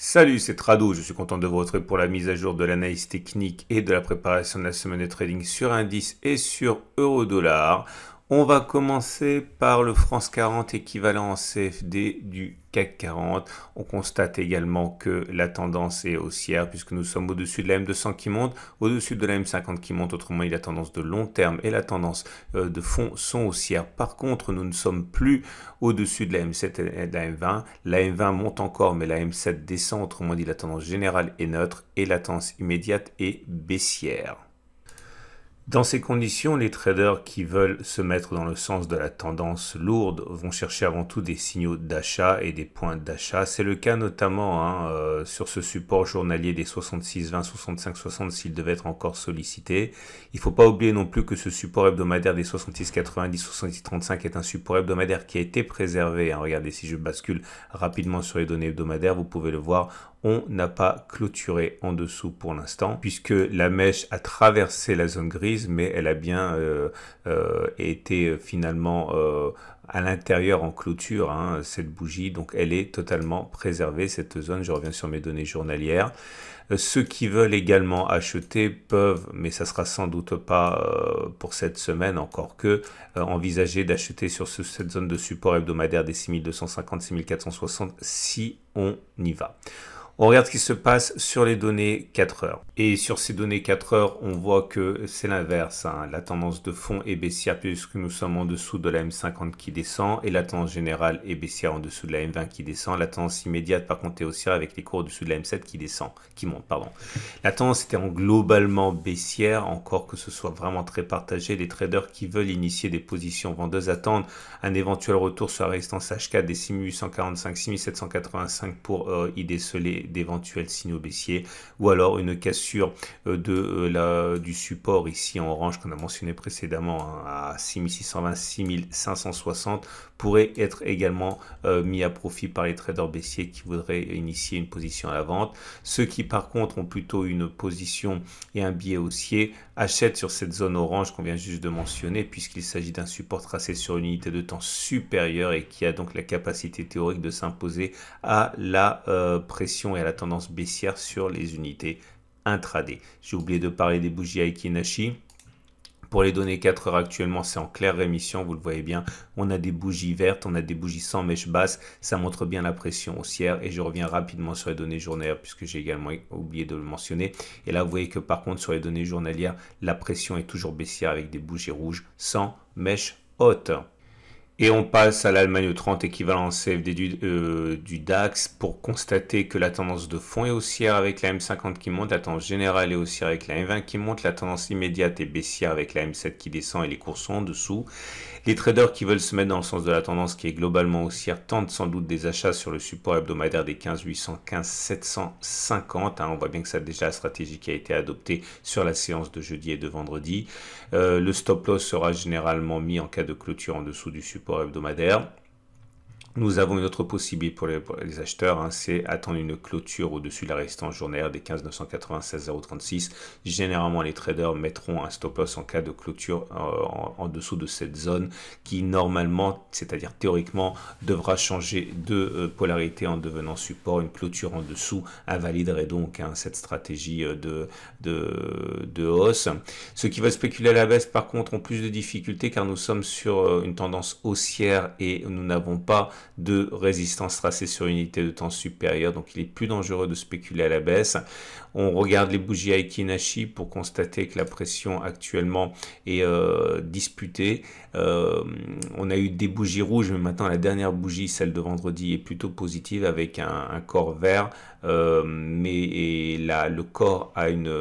Salut, c'est Trado, je suis content de vous retrouver pour la mise à jour de l'analyse technique et de la préparation de la semaine de trading sur indice et sur euro-dollar. On va commencer par le France 40 équivalent en CFD du CAC 40. On constate également que la tendance est haussière puisque nous sommes au-dessus de la M200 qui monte, au-dessus de la M50 qui monte. Autrement, la tendance de long terme et la tendance de fond sont haussières. Par contre, nous ne sommes plus au-dessus de la M7 et de la M20. La M20 monte encore, mais la M7 descend. Autrement dit, la tendance générale est neutre et la tendance immédiate est baissière. Dans ces conditions, les traders qui veulent se mettre dans le sens de la tendance lourde vont chercher avant tout des signaux d'achat et des points d'achat. C'est le cas notamment sur ce support journalier des 66,20, 65,60 s'il devait être encore sollicité. Il ne faut pas oublier non plus que ce support hebdomadaire des 66,90, 66,35 est un support hebdomadaire qui a été préservé. Regardez, si je bascule rapidement sur les données hebdomadaires, vous pouvez le voir. On n'a pas clôturé en dessous pour l'instant, puisque la mèche a traversé la zone grise, mais elle a bien été finalement à l'intérieur en clôture, cette bougie. Donc elle est totalement préservée, cette zone. Je reviens sur mes données journalières. Ceux qui veulent également acheter peuvent, mais ça sera sans doute pas pour cette semaine, encore que envisager d'acheter sur cette zone de support hebdomadaire des 6250, 6460 si on y va. On regarde ce qui se passe sur les données 4 heures. Et sur ces données 4 heures, on voit que c'est l'inverse. La tendance de fond est baissière puisque nous sommes en dessous de la M50 qui descend et la tendance générale est baissière en dessous de la M20 qui descend. La tendance immédiate par contre est haussière avec les cours au-dessus de la M7 qui monte. La tendance était globalement baissière, encore que ce soit vraiment très partagé. Les traders qui veulent initier des positions vendeuses attendent un éventuel retour sur la résistance H4 des 6845, 6785 pour y déceler d'éventuels signaux baissiers ou alors une cassure du support ici en orange qu'on a mentionné précédemment à 6620, 6560 pourrait être également mis à profit par les traders baissiers qui voudraient initier une position à la vente. Ceux qui par contre ont plutôt une position et un biais haussier achètent sur cette zone orange qu'on vient juste de mentionner puisqu'il s'agit d'un support tracé sur une unité de temps supérieure et qui a donc la capacité théorique de s'imposer à la pression et à la tendance baissière sur les unités intraday. J'ai oublié de parler des bougies Aiki Nashi. Pour les données 4 heures actuellement, c'est en claire rémission, vous le voyez bien. On a des bougies vertes, on a des bougies sans mèche basse. Ça montre bien la pression haussière. Et je reviens rapidement sur les données journalières puisque j'ai également oublié de le mentionner. Et là, vous voyez que par contre, sur les données journalières, la pression est toujours baissière avec des bougies rouges sans mèche haute. Et on passe à l'Allemagne 30 équivalent CFD du DAX pour constater que la tendance de fond est haussière avec la M50 qui monte, la tendance générale est haussière avec la M20 qui monte, la tendance immédiate est baissière avec la M7 qui descend et les cours sont en dessous. Les traders qui veulent se mettre dans le sens de la tendance qui est globalement haussière tentent sans doute des achats sur le support hebdomadaire des 15 800, 15 750. On voit bien que c'est déjà la stratégie qui a été adoptée sur la séance de jeudi et de vendredi. Le stop loss sera généralement mis en cas de clôture en dessous du support hebdomadaire. Nous avons une autre possibilité pour les acheteurs, c'est attendre une clôture au-dessus de la résistance journalière des 15 996 036. Généralement, les traders mettront un stop loss en cas de clôture en dessous de cette zone qui normalement, c'est-à-dire théoriquement, devra changer de polarité en devenant support. Une clôture en dessous invaliderait donc cette stratégie de hausse. Ceux qui veulent spéculer à la baisse, par contre, ont plus de difficultés car nous sommes sur une tendance haussière et nous n'avons pas de résistance tracée sur une unité de temps supérieure, donc il est plus dangereux de spéculer à la baisse. On regarde les bougies Aiki Nashi pour constater que la pression actuellement est disputée. On a eu des bougies rouges, mais maintenant la dernière bougie, celle de vendredi, est plutôt positive avec un corps vert, mais le corps a une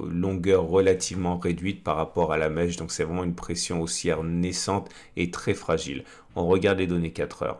longueur relativement réduite par rapport à la mèche, donc c'est vraiment une pression haussière naissante et très fragile. On regarde les données 4 heures.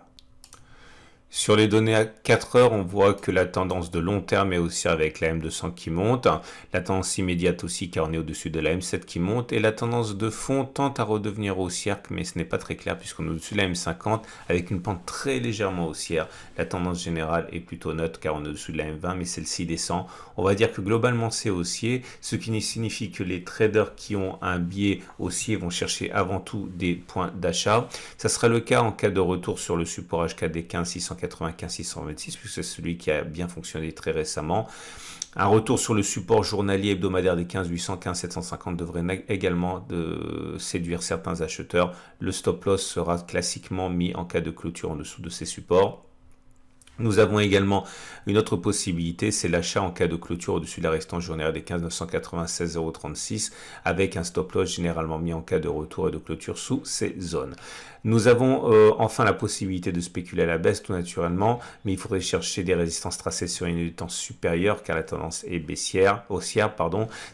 Sur les données à 4 heures, on voit que la tendance de long terme est haussière avec la M200 qui monte, la tendance immédiate aussi car on est au-dessus de la M7 qui monte et la tendance de fond tente à redevenir haussière mais ce n'est pas très clair puisqu'on est au-dessus de la M50 avec une pente très légèrement haussière. La tendance générale est plutôt neutre car on est au-dessus de la M20 mais celle-ci descend. On va dire que globalement c'est haussier, ce qui signifie que les traders qui ont un biais haussier vont chercher avant tout des points d'achat. Ça sera le cas en cas de retour sur le support H4 des 15 600 695-626, puisque c'est celui qui a bien fonctionné très récemment. Un retour sur le support journalier hebdomadaire des 15-815-750 devrait également séduire certains acheteurs. Le stop loss sera classiquement mis en cas de clôture en dessous de ces supports. Nous avons également une autre possibilité, c'est l'achat en cas de clôture au-dessus de la résistance journalière des 15 996 036 avec un stop loss généralement mis en cas de retour et de clôture sous ces zones. Nous avons enfin la possibilité de spéculer à la baisse tout naturellement, mais il faudrait chercher des résistances tracées sur une unité de temps supérieure car la tendance est haussière.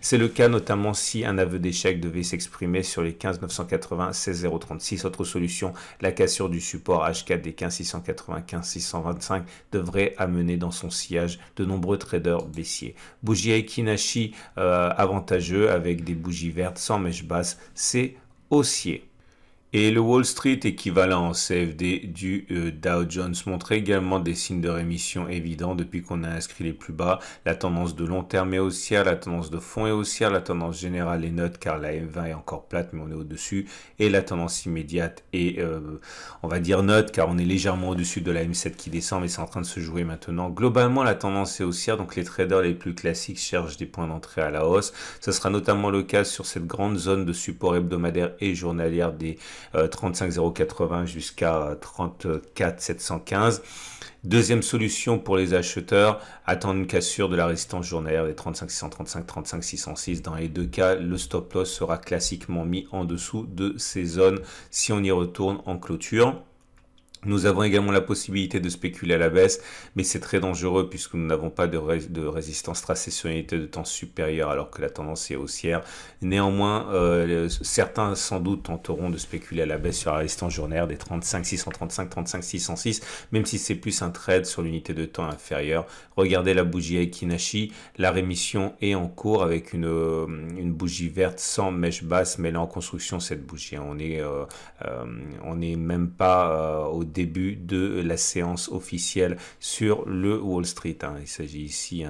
C'est le cas notamment si un aveu d'échec devait s'exprimer sur les 15 996 036. Autre solution, la cassure du support H4 des 15 695 625 devrait amener dans son sillage de nombreux traders baissiers. Bougie Aiki avantageux avec des bougies vertes sans mèche basse, c'est haussier. Et le Wall Street équivalent en CFD du Dow Jones montre également des signes de rémission évidents depuis qu'on a inscrit les plus bas. La tendance de long terme est haussière, la tendance de fond est haussière, la tendance générale est neutre car la M20 est encore plate mais on est au-dessus. Et la tendance immédiate est, on va dire neutre car on est légèrement au-dessus de la M7 qui descend mais c'est en train de se jouer maintenant. Globalement la tendance est haussière donc les traders les plus classiques cherchent des points d'entrée à la hausse. Ce sera notamment le cas sur cette grande zone de support hebdomadaire et journalière des 35 080 jusqu'à 34 715. Deuxième solution pour les acheteurs, attendre une cassure de la résistance journalière des 35 635, 35 606. Dans les deux cas, le stop loss sera classiquement mis en dessous de ces zones si on y retourne en clôture. Nous avons également la possibilité de spéculer à la baisse, mais c'est très dangereux puisque nous n'avons pas de résistance tracée sur une unité de temps supérieure alors que la tendance est haussière. Néanmoins, certains sans doute tenteront de spéculer à la baisse sur la résistance journalière des 35 635, 35 606, même si c'est plus un trade sur l'unité de temps inférieure. Regardez la bougie Aiki, la rémission est en cours avec une bougie verte sans mèche basse, mais là en construction cette bougie. On n'est même pas au début de la séance officielle sur le Wall Street. Il s'agit ici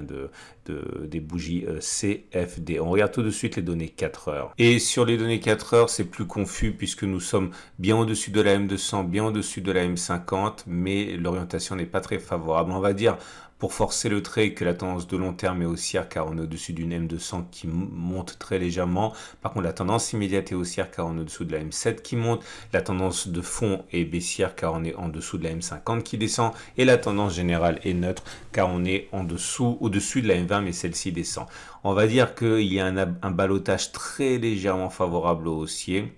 des bougies CFD. On regarde tout de suite les données 4 heures. Et sur les données 4 heures, c'est plus confus puisque nous sommes bien au-dessus de la M200, bien au-dessus de la M50, mais l'orientation n'est pas très favorable. On va dire pour forcer le trait que la tendance de long terme est haussière car on est au-dessus d'une M200 qui monte très légèrement. Par contre, la tendance immédiate est haussière car on est au-dessous de la M7 qui monte. La tendance de fond est baissière car on est en dessous de la M50 qui descend. Et la tendance générale est neutre car on est au-dessus de la M20 mais celle-ci descend. On va dire qu'il y a un ballottage très légèrement favorable aux haussiers.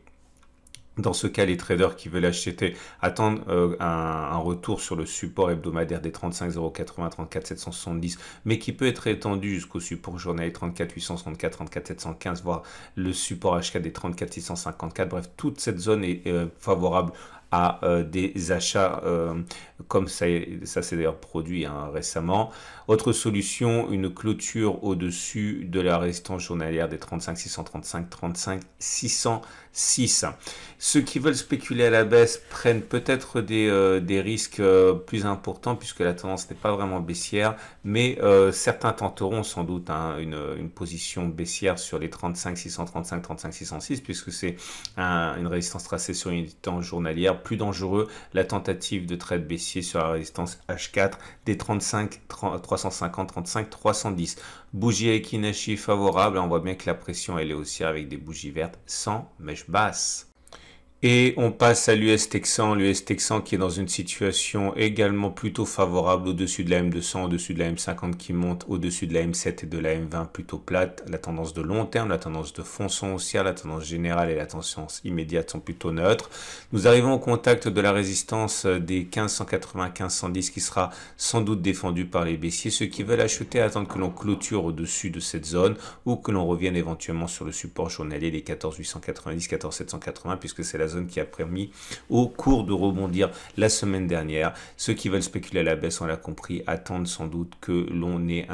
Dans ce cas, les traders qui veulent acheter attendent un retour sur le support hebdomadaire des 35 080, 34 770, mais qui peut être étendu jusqu'au support journalier 34 864, 34 715, voire le support H4 des 34 654. Bref, toute cette zone est favorable à des achats comme ça s'est d'ailleurs produit récemment. Autre solution, une clôture au-dessus de la résistance journalière des 35 635, 35 606. Ceux qui veulent spéculer à la baisse prennent peut-être des risques plus importants puisque la tendance n'est pas vraiment baissière, mais certains tenteront sans doute une position baissière sur les 35 635, 35 606 puisque c'est une résistance tracée sur une temps journalière. Plus dangereux, la tentative de trade baissier sur la résistance H4 des 35 350, 35 310. Bougie Aiki favorable, on voit bien que la pression elle est haussière avec des bougies vertes sans mèche basse. Et on passe à l'US Texan qui est dans une situation également plutôt favorable au-dessus de la M200, au-dessus de la M50 qui monte, au-dessus de la M7 et de la M20 plutôt plate. La tendance de long terme, la tendance de fond sont haussières, la tendance générale et la tendance immédiate sont plutôt neutres. Nous arrivons au contact de la résistance des 15 180, 15 110 qui sera sans doute défendue par les baissiers. Ceux qui veulent acheter attendent que l'on clôture au-dessus de cette zone ou que l'on revienne éventuellement sur le support journalier des 14 890, 14 780 puisque c'est la zone qui a permis au cours de rebondir la semaine dernière. Ceux qui veulent spéculer à la baisse, on l'a compris, attendent sans doute que l'on ait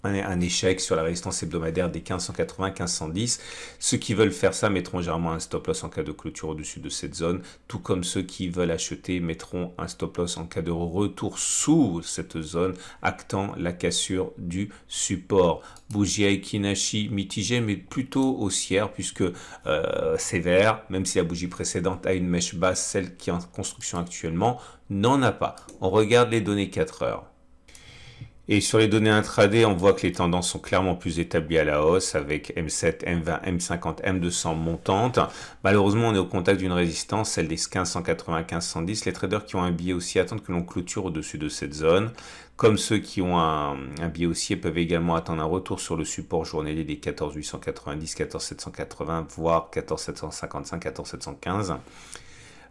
un échec sur la résistance hebdomadaire des 1580, 1510. Ceux qui veulent faire ça mettront généralement un stop loss en cas de clôture au-dessus de cette zone, tout comme ceux qui veulent acheter mettront un stop loss en cas de retour sous cette zone, actant la cassure du support. Bougie Aiki-Nashi mitigée, mais plutôt haussière, puisque sévère, même si la bougie précédente a une mèche basse, celle qui est en construction actuellement n'en a pas. On regarde les données 4 heures. Et sur les données intraday, on voit que les tendances sont clairement plus établies à la hausse avec M7, M20, M50, M200 montantes. Malheureusement, on est au contact d'une résistance, celle des 1580, 1510. Les traders qui ont un biais haussier attendent que l'on clôture au-dessus de cette zone. Comme ceux qui ont un biais haussier peuvent également attendre un retour sur le support journalier des 14890, 14780, voire 14755, 14715.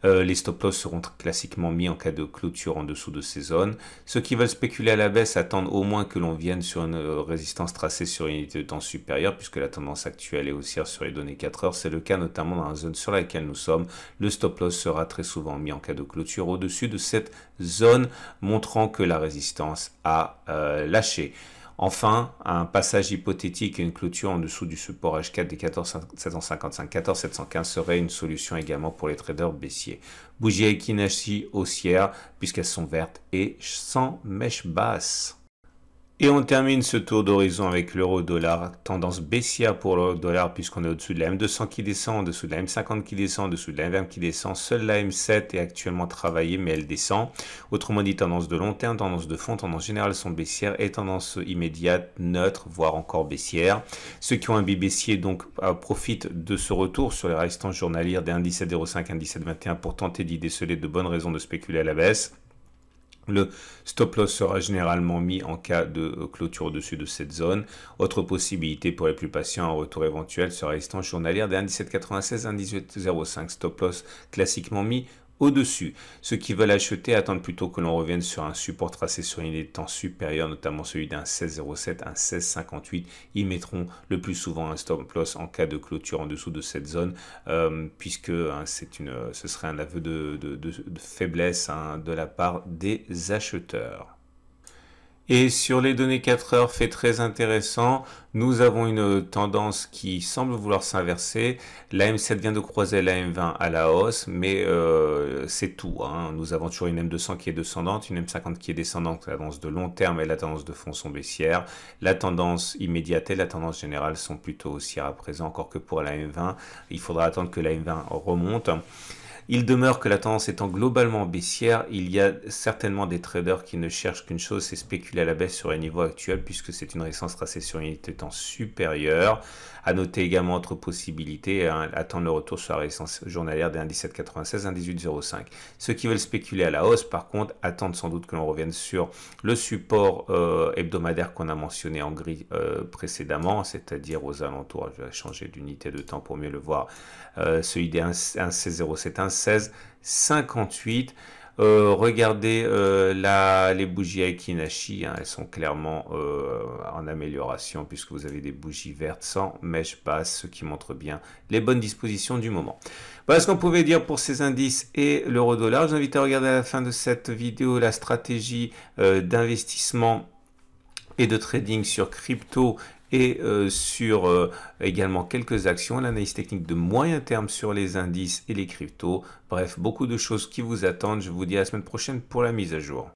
Les stop-loss seront classiquement mis en cas de clôture en dessous de ces zones. Ceux qui veulent spéculer à la baisse attendent au moins que l'on vienne sur une résistance tracée sur une unité de temps supérieure, puisque la tendance actuelle est haussière sur les données 4 heures. C'est le cas notamment dans la zone sur laquelle nous sommes. Le stop-loss sera très souvent mis en cas de clôture au-dessus de cette zone, montrant que la résistance a lâché. Enfin, un passage hypothétique et une clôture en dessous du support H4 des 14755, 14715 serait une solution également pour les traders baissiers. Bougie Aiki-Nashi haussière puisqu'elles sont vertes et sans mèche basse. Et on termine ce tour d'horizon avec l'euro-dollar, tendance baissière pour l'euro-dollar puisqu'on est au-dessus de la M200 qui descend, en dessous de la M50 qui descend, en dessous de la M20 qui descend. Seule la M7 est actuellement travaillée mais elle descend. Autrement dit, tendance de long terme, tendance de fond, tendance générale sont baissières et tendance immédiate, neutre, voire encore baissière. Ceux qui ont un biais baissier donc profitent de ce retour sur les résistances journalières des 1,1705, 1,1721 pour tenter d'y déceler de bonnes raisons de spéculer à la baisse. Le stop loss sera généralement mis en cas de clôture au-dessus de cette zone. Autre possibilité pour les plus patients, un retour éventuel sur la résistance journalière des 1,1796, 1,1805. Stop loss classiquement mis au-dessus. Ceux qui veulent acheter attendent plutôt que l'on revienne sur un support tracé sur une unité de temps supérieure, notamment celui d'un 16,07, un 16,58. Ils mettront le plus souvent un stop loss en cas de clôture en dessous de cette zone, puisque ce serait un aveu de faiblesse de la part des acheteurs. Et sur les données 4 heures, fait très intéressant, nous avons une tendance qui semble vouloir s'inverser. La M7 vient de croiser la M20 à la hausse, mais c'est tout. Nous avons toujours une M200 qui est descendante, une M50 qui est descendante. La tendance de long terme et la tendance de fond sont baissières. La tendance immédiate et la tendance générale sont plutôt haussières à présent, encore que pour la M20. Il faudra attendre que la M20 remonte. Il demeure que la tendance étant globalement baissière, il y a certainement des traders qui ne cherchent qu'une chose, c'est spéculer à la baisse sur les niveaux actuels puisque c'est une résistance tracée sur une unité de temps supérieure. À noter également autre possibilité, attendre le retour sur la résistance journalière des 1,1796, 1,1805. Ceux qui veulent spéculer à la hausse, par contre, attendent sans doute que l'on revienne sur le support hebdomadaire qu'on a mentionné en gris précédemment, c'est-à-dire aux alentours, je vais changer d'unité de temps pour mieux le voir, celui des 1,1607, 1,1658. Regardez les bougies Aiki-Nashi, elles sont clairement en amélioration puisque vous avez des bougies vertes sans mèche basse, ce qui montre bien les bonnes dispositions du moment. Voilà ce qu'on pouvait dire pour ces indices et l'euro-dollar. Je vous invite à regarder à la fin de cette vidéo la stratégie d'investissement et de trading sur crypto et sur également quelques actions, l'analyse technique de moyen terme sur les indices et les cryptos. Bref, beaucoup de choses qui vous attendent. Je vous dis à la semaine prochaine pour la mise à jour.